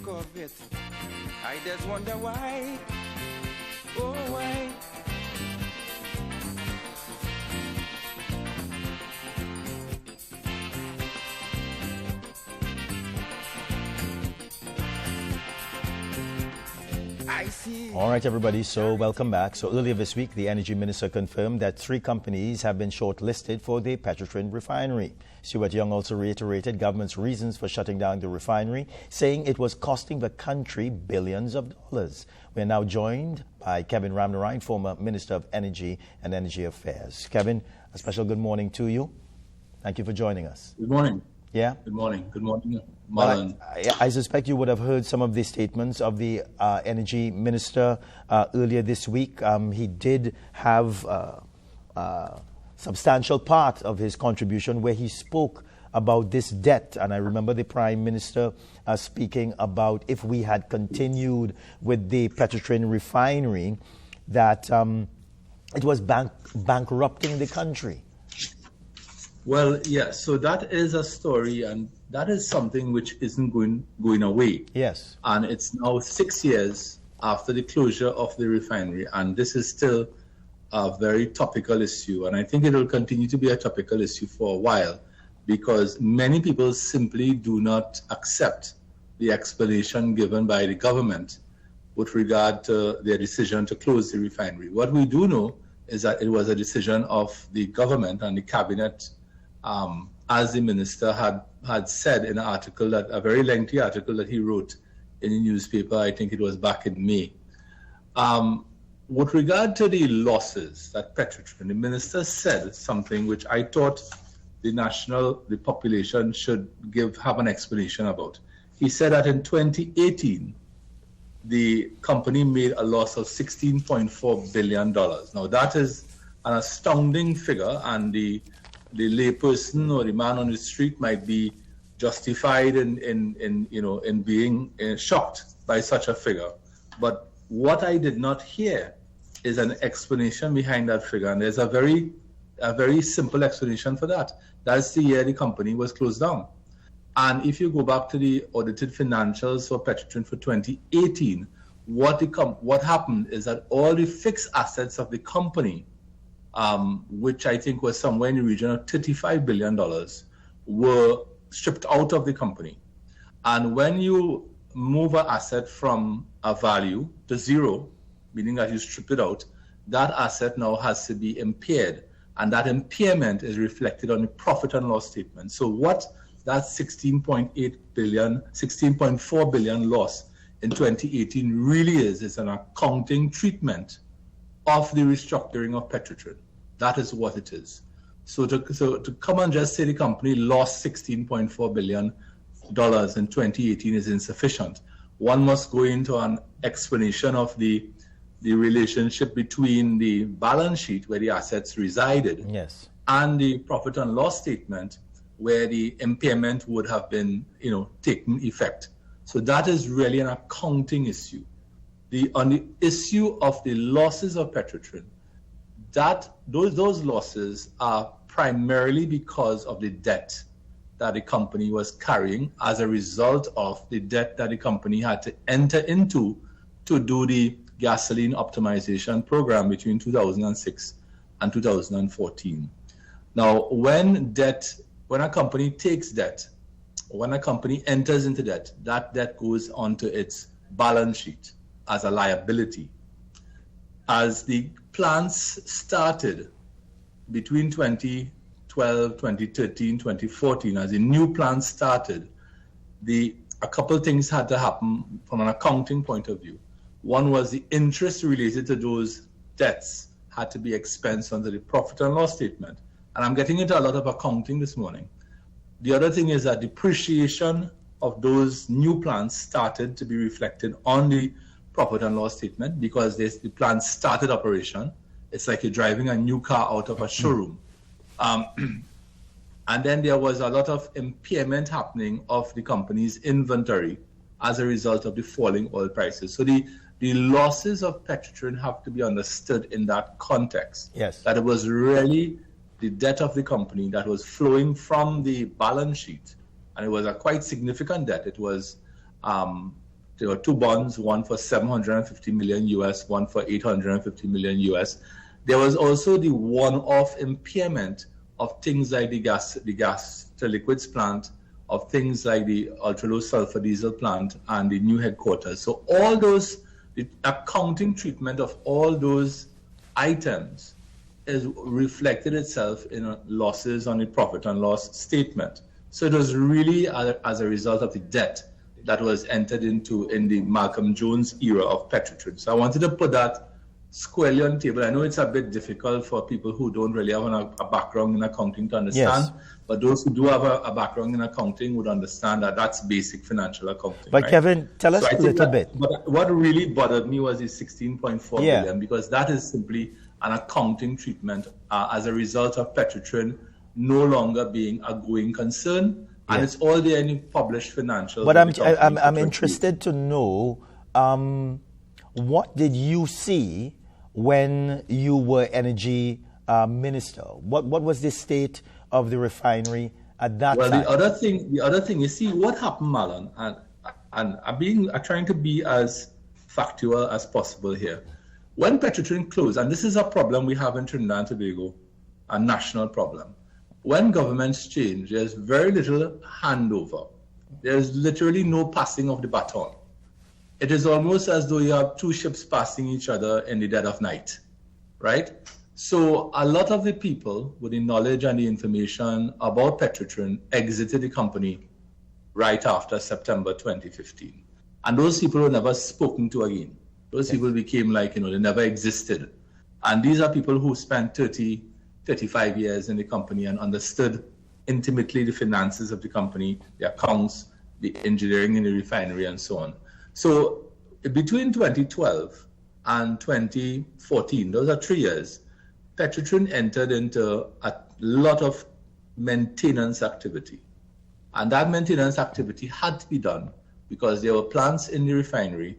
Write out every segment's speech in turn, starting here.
think of it, I just wonder why, oh why. All right, everybody, so welcome back. So earlier this week, the Energy Minister confirmed that 3 companies have been shortlisted for the Petrotrin Refinery. Stuart Young also reiterated government's reasons for shutting down the refinery, saying it was costing the country billions of dollars. We are now joined by Kevin Ramnarine, former Minister of Energy and Energy Affairs. Kevin, a special good morning to you. Thank you for joining us. Good morning. Yeah? Good morning. Good morning. Well, I suspect you would have heard some of the statements of the Energy Minister earlier this week. He did have a substantial part of his contribution where he spoke about this debt. And I remember the Prime Minister speaking about if we had continued with the Petrotrin Refinery, that it was bankrupting the country. Well, yes, so that is a story, and that is something which isn't going away. Yes. And it's now 6 years after the closure of the refinery, and this is still a very topical issue. And I think it will continue to be a topical issue for a while, because many people simply do not accept the explanation given by the government with regard to their decision to close the refinery. What we do know is that it was a decision of the government and the cabinet, as the minister had said in an article, that a very lengthy article that he wrote in the newspaper, I think it was back in May. With regard to the losses that Petrotrin, the minister said something which I thought the population should have an explanation about. He said that in 2018, the company made a loss of $16.4 billion. Now that is an astounding figure, and the layperson or the man on the street might be justified in being shocked by such a figure. But what I did not hear is an explanation behind that figure, and there's a very simple explanation for that. That's the year the company was closed down. And if you go back to the audited financials for Petrotrin for 2018, what happened is that all the fixed assets of the company, which I think was somewhere in the region of $35 billion, were stripped out of the company. And when you move an asset from a value to zero, meaning that you strip it out, that asset now has to be impaired. And that impairment is reflected on the profit and loss statement. So what that $16.4 billion loss in 2018 really is an accounting treatment of the restructuring of Petrotrin. That is what it is. So to come and just say the company lost $16.4 billion in 2018 is insufficient. One must go into an explanation of the relationship between the balance sheet where the assets resided, yes, and the profit and loss statement where the impairment would have been, taken effect. So that is really an accounting issue. On the issue of the losses of Petrotrin, those losses are primarily because of the debt that the company was carrying as a result of the debt that the company had to enter into to do the gasoline optimization program between 2006 and 2014. Now, when a company takes debt, when a company enters into debt, that debt goes onto its balance sheet as a liability. As the plants started between 2012, 2013, 2014, as the new plants started, a couple of things had to happen from an accounting point of view. One was the interest related to those debts had to be expensed under the profit and loss statement. And I'm getting into a lot of accounting this morning. The other thing is that depreciation of those new plants started to be reflected on the profit and loss statement because the plant started operation. It's like you're driving a new car out of a showroom. And then there was a lot of impairment happening of the company's inventory as a result of the falling oil prices. So the losses of Petrotrin have to be understood in that context. Yes. That it was really the debt of the company that was flowing from the balance sheet, and it was a quite significant debt. It was there were two bonds, one for 750 million US, one for 850 million US. There was also the one-off impairment of things like the gas to liquids plant, of things like the ultra-low sulfur diesel plant and the new headquarters. So all those, the accounting treatment of all those items is reflected itself in losses on the profit and loss statement. So it was really as a result of the debt that was entered into in the Malcolm Jones era of Petrotrin. So I wanted to put that squarely on the table. I know it's a bit difficult for people who don't really have a background in accounting to understand, yes. But those who do have a background in accounting would understand that that's basic financial accounting. But right? Kevin, tell us a little bit. But what really bothered me was the 16.4 billion, because that is simply an accounting treatment as a result of Petrotrin no longer being a going concern, and it's all there in the published financials. But I'm interested to know, what did you see when you were energy minister? What was the state of the refinery at that time? Well, the other thing, you see, what happened, Marlon, and I'm trying to be as factual as possible here. When Petrotrin closed, and this is a problem we have in Trinidad and Tobago, a national problem. When governments change, there's very little handover. There's literally no passing of the baton. It is almost as though you have two ships passing each other in the dead of night, right? So a lot of the people with the knowledge and the information about Petrotrin exited the company right after September 2015. And those people were never spoken to again. Those people became like, they never existed. And these are people who spent 35 years in the company and understood intimately the finances of the company, the accounts, the engineering in the refinery, and so on. So between 2012 and 2014, those are 3 years, Petrotrin entered into a lot of maintenance activity. And that maintenance activity had to be done because there were plants in the refinery,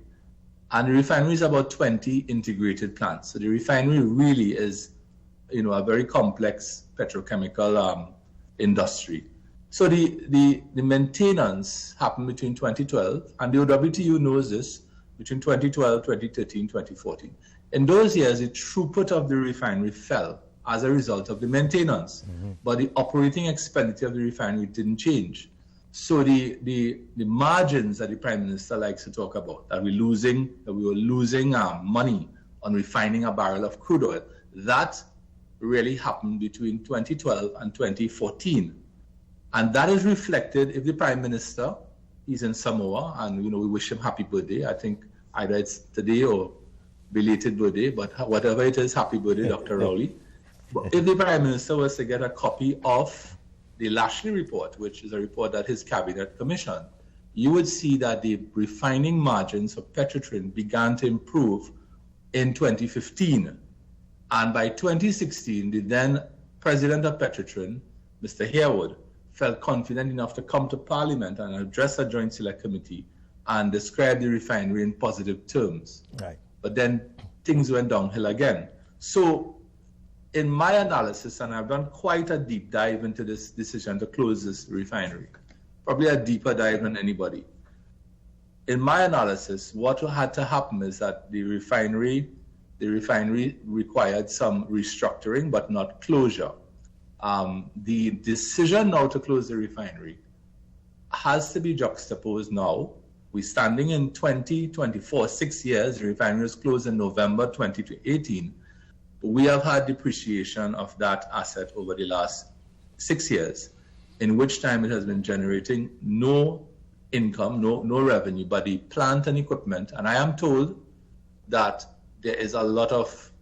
and the refinery is about 20 integrated plants. So the refinery really is, a very complex petrochemical industry. So the maintenance happened between 2012, and the OWTU knows this, between 2012, 2013, 2014. In those years, the throughput of the refinery fell as a result of the maintenance, but the operating expenditure of the refinery didn't change. So the margins that the Prime Minister likes to talk about, that we were losing money on refining a barrel of crude oil, that really happened between 2012 and 2014. And that is reflected if the Prime Minister, he's in Samoa, and we wish him happy birthday. I think either it's today or belated birthday, but whatever it is, happy birthday, Dr. Rowley. But if the Prime Minister was to get a copy of the Lashley report, which is a report that his cabinet commissioned, you would see that the refining margins of Petrotrin began to improve in 2015. And by 2016, the then president of Petrotrin, Mr. Harewood, felt confident enough to come to Parliament and address a joint select committee and describe the refinery in positive terms. Right. But then things went downhill again. So in my analysis, and I've done quite a deep dive into this decision to close this refinery, probably a deeper dive than anybody. In my analysis, what had to happen is that the refinery required some restructuring, but not closure. The decision now to close the refinery has to be juxtaposed now. We're standing in 2024, 6 years. The refinery was closed in November 2018. We have had depreciation of that asset over the last 6 years, in which time it has been generating no income, no revenue, but the plant and equipment. And I am told that there is a lot of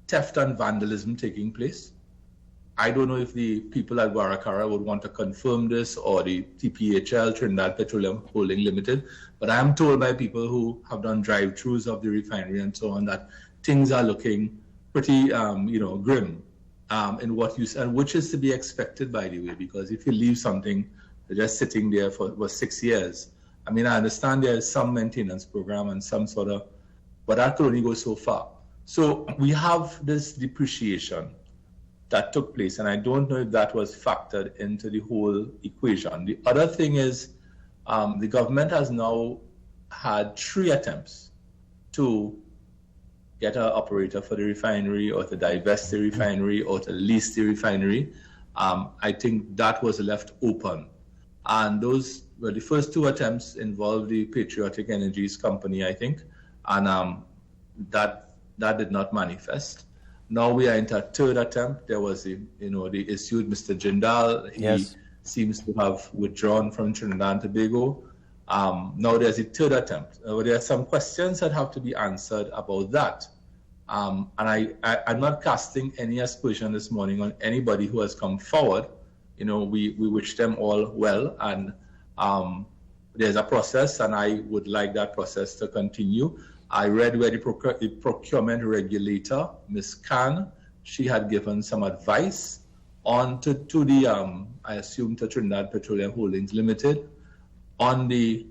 theft and vandalism taking place. I don't know if the people at Guaracara would want to confirm this, or the TPHL, Trinidad Petroleum Holding Limited, but I am told by people who have done drive-thrus of the refinery and so on that things are looking pretty, grim in what you said, which is to be expected, by the way, because if you leave something just sitting there for 6 years, I mean, I understand there is some maintenance program and some sort of, but that could only go so far. So we have this depreciation that took place, and I don't know if that was factored into the whole equation. The other thing is the government has now had 3 attempts to get an operator for the refinery, or to divest the refinery, or to lease the refinery. I think that was left open. And those were the first 2 attempts involved the Patriotic Energies company, I think, and that did not manifest. Now we are into a 3rd attempt. There was the issue with Mr. Jindal. Yes. He seems to have withdrawn from Trinidad and Tobago. Now there's a 3rd attempt. There are some questions that have to be answered about that. And I'm not casting any aspersion this morning on anybody who has come forward. We wish them all well, and there's a process, and I would like that process to continue. I read where the procurement regulator, Ms. Khan, she had given some advice on to the, I assume, to Trinidad Petroleum Holdings Limited on the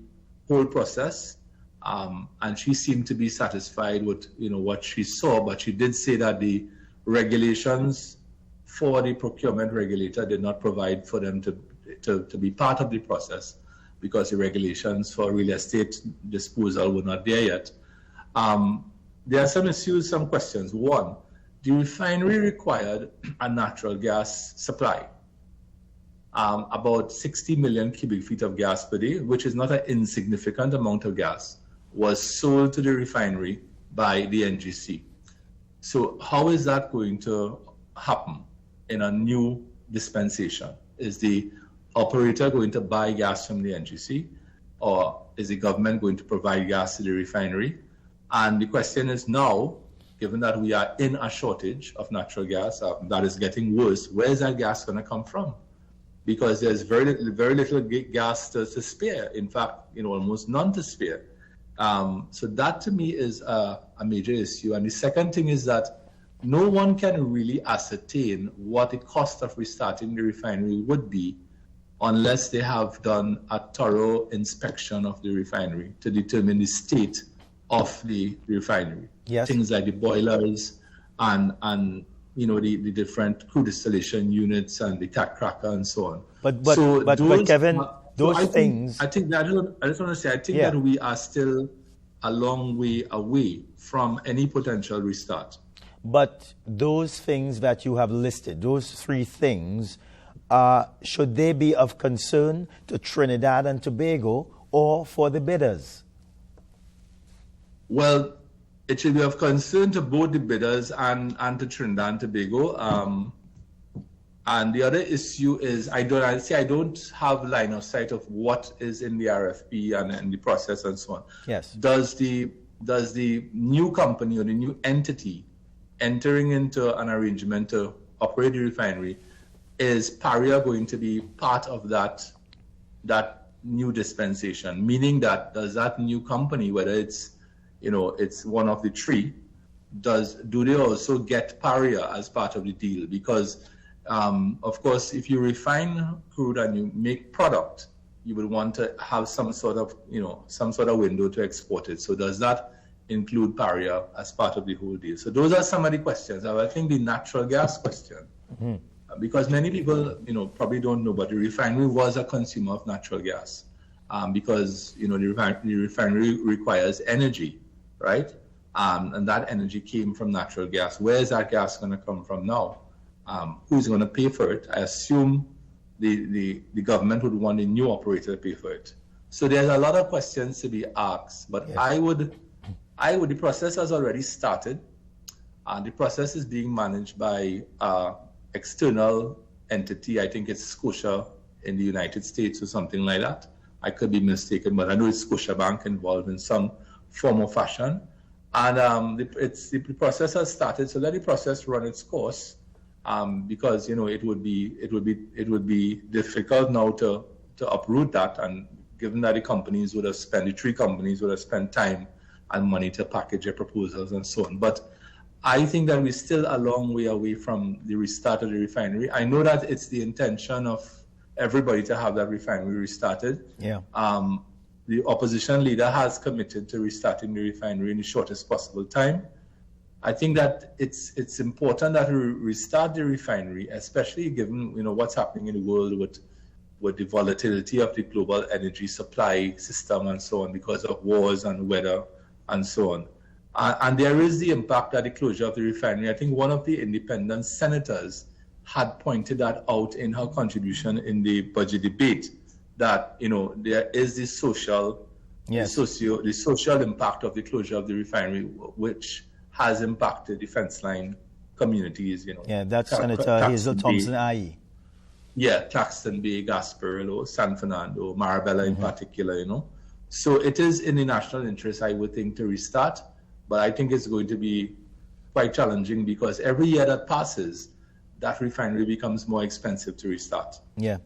whole process. And she seemed to be satisfied with what she saw, but she did say that the regulations for the procurement regulator did not provide for them to be part of the process, because the regulations for real estate disposal were not there yet. There are some issues, some questions. One, the refinery required a natural gas supply, about 60 million cubic feet of gas per day, which is not an insignificant amount of gas, was sold to the refinery by the NGC. So how is that going to happen in a new dispensation? Is the operator going to buy gas from the NGC, or is the government going to provide gas to the refinery? And the question is now, given that we are in a shortage of natural gas that is getting worse, where is that gas going to come from? Because there's very little gas to spare. In fact, almost none to spare. So that to me is a major issue. And the second thing is that no one can really ascertain what the cost of restarting the refinery would be unless they have done a thorough inspection of the refinery to determine the state of the refinery. Yes. Things like the boilers and the different crude distillation units and the cat cracker and so on. But Kevin, those things. I just want to say, I think that we are still a long way away from any potential restart. But those things that you have listed, those 3 things, should they be of concern to Trinidad and Tobago or for the bidders? Well, it should be of concern to both the bidders and to Trinidad and Tobago. And the other issue is I don't have line of sight of what is in the RFP and the process and so on. Yes. Does the new company or the new entity entering into an arrangement to operate the refinery, is Paria going to be part of that new dispensation? Meaning that does that new company, whether it's one of the 3, do they also get Paria as part of the deal? Because of course, if you refine crude and you make product, you would want to have some sort of window to export it. So does that include Paria as part of the whole deal? So those are some of the questions. I think the natural gas question, because many people, probably don't know, but the refinery was a consumer of natural gas, because the refinery requires energy, right? And that energy came from natural gas. Where is that gas going to come from now? Who's going to pay for it? I assume the government would want a new operator to pay for it. So there's a lot of questions to be asked. But yes. The process has already started. The process is being managed by external entity. I think it's Scotia in the United States or something like that. I could be mistaken, but I know it's Scotiabank involved in some form or fashion. And the process has started. So let the process run its course. Because it would be difficult now to uproot that, and given that the 3 companies would have spent time and money to package their proposals and so on. But I think that we're still a long way away from the restart of the refinery. I know that it's the intention of everybody to have that refinery restarted. Yeah. The opposition leader has committed to restarting the refinery in the shortest possible time. I think that it's important that we restart the refinery, especially given what's happening in the world with with the volatility of the global energy supply system and so on because of wars and weather and so on. And there is the impact of the closure of the refinery. I think one of the independent senators had pointed that out in her contribution in the budget debate, that, you know, there is this social, yes, the social impact of the closure of the refinery, which has impacted the fence line communities, you know. Yeah, that's Senator Hazel Thompson, IE. Yeah, Claxton Bay, Gasperillo, San Fernando, Marabella in particular, you know. So it is in the national interest, I would think, to restart, but I think it's going to be quite challenging because every year that passes, that refinery becomes more expensive to restart. Yeah.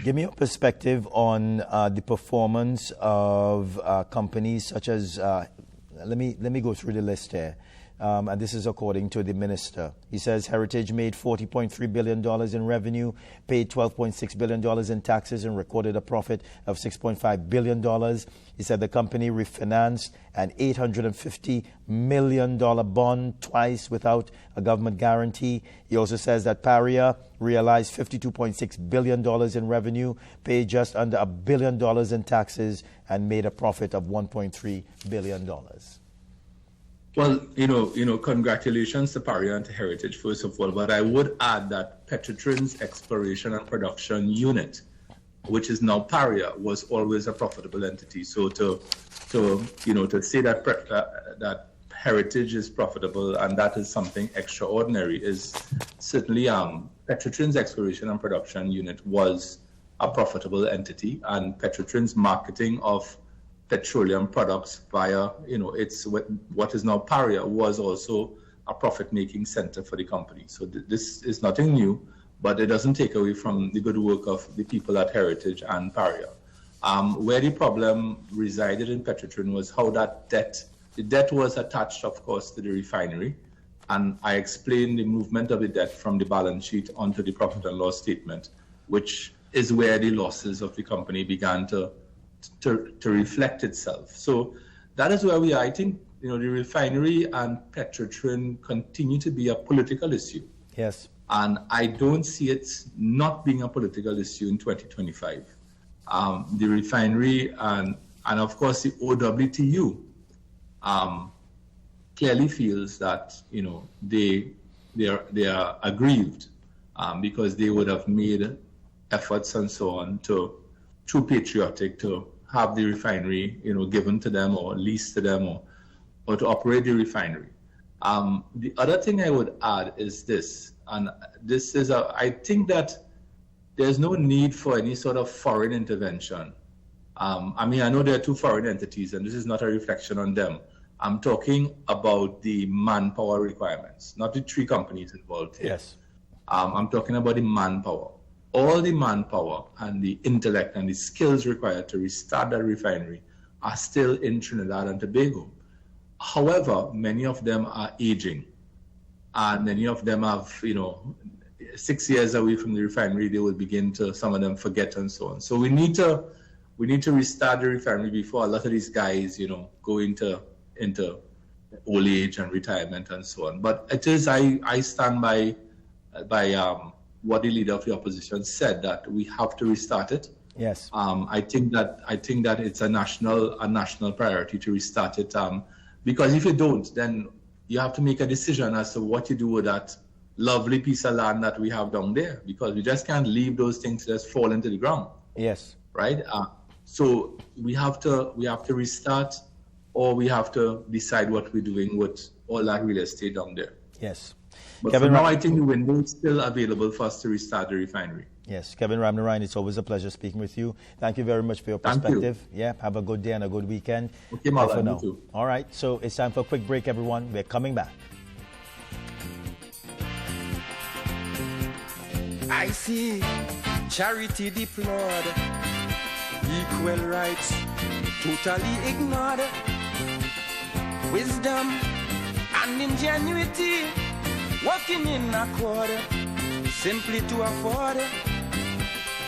Give me your perspective on the performance of companies such as, let me go through the list here. And this is according to the minister. He says Heritage made $40.3 billion in revenue, paid $12.6 billion in taxes, and recorded a profit of $6.5 billion. He said the company refinanced an $850 million bond twice without a government guarantee. He also says that Paria realized $52.6 billion in revenue, paid just under $1 billion in taxes, and made a profit of $1.3 billion. Well, you know, congratulations to Paria and to Heritage, first of all. But I would add that Petrotrin's exploration and production unit, which is now Paria, was always a profitable entity. So to say that that Heritage is profitable and that is something extraordinary is certainly Petrotrin's exploration and production unit was a profitable entity, and Petrotrin's marketing of petroleum products via, it's what is now Paria was also a profit-making center for the company. So this is nothing new, but it doesn't take away from the good work of the people at Heritage and Paria. Where the problem resided in Petrotrin was how the debt was attached, of course, to the refinery. And I explained the movement of the debt from the balance sheet onto the profit and loss statement, which is where the losses of the company began to reflect itself. So that is where we are. I think, the refinery and Petrotrin continue to be a political issue. Yes. And I don't see it not being a political issue in 2025. The refinery and of course the OWTU clearly feels that, they are aggrieved because they would have made efforts and so on too patriotic to have the refinery, given to them or leased to them or to operate the refinery. The other thing I would add is this, and this is I think that there's no need for any sort of foreign intervention. I know there are two foreign entities, and this is not a reflection on them. I'm talking about the manpower requirements, not the three companies involved here. Yes. I'm talking about the manpower. All the manpower and the intellect and the skills required to restart that refinery are still in Trinidad and Tobago. However, many of them are aging, and many of them have, 6 years away from the refinery, they will begin to, some of them, forget and so on. So we need to restart the refinery before a lot of these guys, go into old age and retirement and so on. But it is, I stand by what the leader of the opposition said, that we have to restart it. Yes. I think that it's a national priority to restart it. Because if you don't, then you have to make a decision as to what you do with that lovely piece of land that we have down there, because we just can't leave those things just fall into the ground. Yes. Right. So we have to restart, or we have to decide what we're doing with all that real estate down there. Yes. But Kevin, for now, I think the window is still available for us to restart the refinery. Yes. Kevin Ramnarine, it's always a pleasure speaking with you. Thank you very much for your perspective. Yeah. Have a good day and a good weekend. Okay, Marlon, for now. you too. All right. So it's time for a quick break, everyone. We're coming back. I see charity deplored, equal rights totally ignored, wisdom and ingenuity working in accord, simply to afford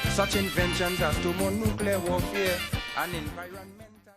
such inventions as thermonuclear warfare and environment.